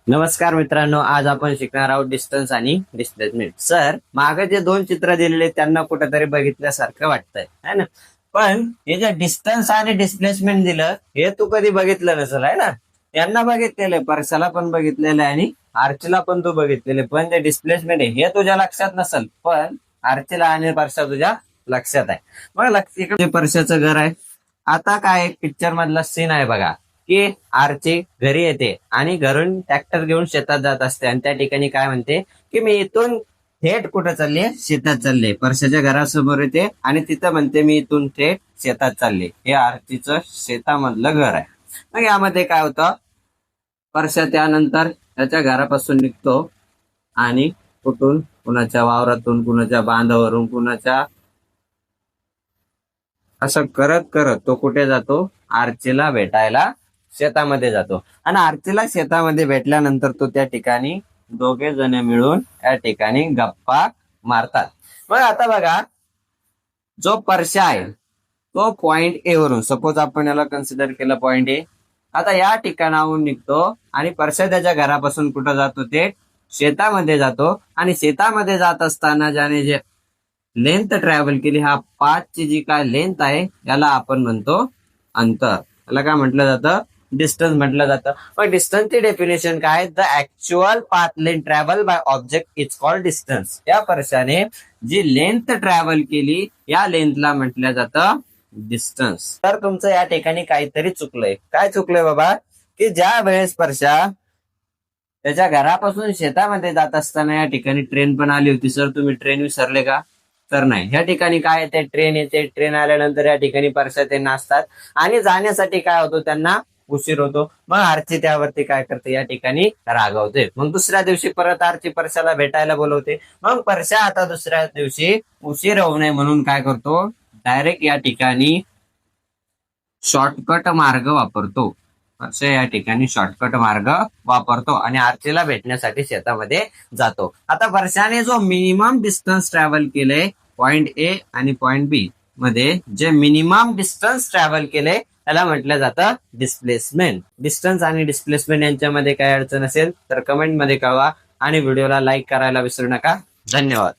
नमस्कार मित्रांनो, आज आपण शिकणार आहोत डिस्टन्स आणि डिस्प्लेसमेंट. सर, मागे जे दोन चित्र दिलेले त्यांना कुठेतरी बघितल्यासारखं वाटतंय है ना. पण हे जे डिस्टन्स आणि डिस्प्लेसमेंट दिलं हे तू कधी बघितलं नसेल आहे ना. यांना बघितलेलं, परसाला पण बघितलेलं आहे आणि आर्चीला पण तू बघितलेले, पण जे डिस्प्लेसमेंट आहे हे तुझ्या लक्षात नसेल, पण आर्चीला आणि परसा तुझ्या लक्षात आहे. मग इकडे परशाचं घर आहे. आता काय पिक्चर मधला सीन आहे बघा, की आरची घरी येते आणि घरून ट्रॅक्टर घेऊन शेतात जात असते आणि त्या ठिकाणी काय म्हणते की मी इथून थेट कुठं चालले, शेतात चालले. परशाच्या घरासमोर येते आणि तिथं म्हणते मी इथून थेट शेतात चालले. हे आरतीचं शेतामधलं घर आहे. मग यामध्ये काय होतं, परशा त्यानंतर त्याच्या घरापासून निघतो आणि कुठून, कुणाच्या वावरातून, कुणाच्या बांधावरून, कुणाच्या असं करत करत तो कुठे जातो, आरचीला भेटायला शेतामध्ये जातो. आणि आरतीला शेतामध्ये भेटल्यानंतर तो त्या ठिकाणी दोघे जण मिळून त्या ठिकाणी गप्पा मारतात. मग आता बघा, जो परशा आहे तो पॉइंट ए वरून, सपोज आपण याला कन्सिडर केलं पॉइंट ए. आता या ठिकाणाहून निघतो आणि परशा त्याच्या घरापासून कुठं जातो, ते शेतामध्ये जातो. आणि शेतामध्ये जात असताना ज्याने जे लेंथ ट्रॅव्हल केली, हा 5 ची जी काय लेंथ आहे याला आपण म्हणतो अंतर. याला काय म्हटलं जातं, डिस्टन्स म्हटलं जातं. पण डिस्टन्सची डेफिनेशन काय, the actual path length travel by object is called distance. या परशाने जी लेंथ ट्रॅव्हल केली या लेंथला म्हटलं जातं डिस्टन्स. तर तुमचं या ठिकाणी काहीतरी चुकलंय. काय चुकलंय बाबा, की ज्या वेळेस परशा त्याच्या घरापासून शेतामध्ये जात असताना या ठिकाणी ट्रेन पण आली होती. सर, तुम्ही ट्रेन विसरले का? तर नाही. या ठिकाणी काय, ते ट्रेन येते. ट्रेन आल्यानंतर या ठिकाणी परशा ते नाचतात आणि जाण्यासाठी काय होतो, त्यांना उशीर होतो. मग आरची त्यावरती काय करते, या ठिकाणी रागवते. मग दुसऱ्या दिवशी परत आरची परशाला भेटायला बोलवते. मग परशा आता दुसऱ्या दिवशी उशीर होऊ नये म्हणून काय करतो, डायरेक्ट या ठिकाणी शॉर्टकट मार्ग वापरतो. परशा या ठिकाणी शॉर्टकट मार्ग वापरतो आणि आरचीला भेटण्यासाठी शेतामध्ये जातो. आता परशाने जो मिनिमम डिस्टन्स ट्रॅव्हल केले पॉइंट ए आणि पॉइंट बी मध्ये, जे मिनिमम डिस्टन्स ट्रॅव्हल केले त्याला म्हटलं जातं डिस्प्लेसमेंट. डिस्टन्स आणि डिस्प्लेसमेंट यांच्यामध्ये काय अडचण असेल तर कमेंट मध्ये कळवा आणि व्हिडिओला लाईक करायला विसरू नका. धन्यवाद.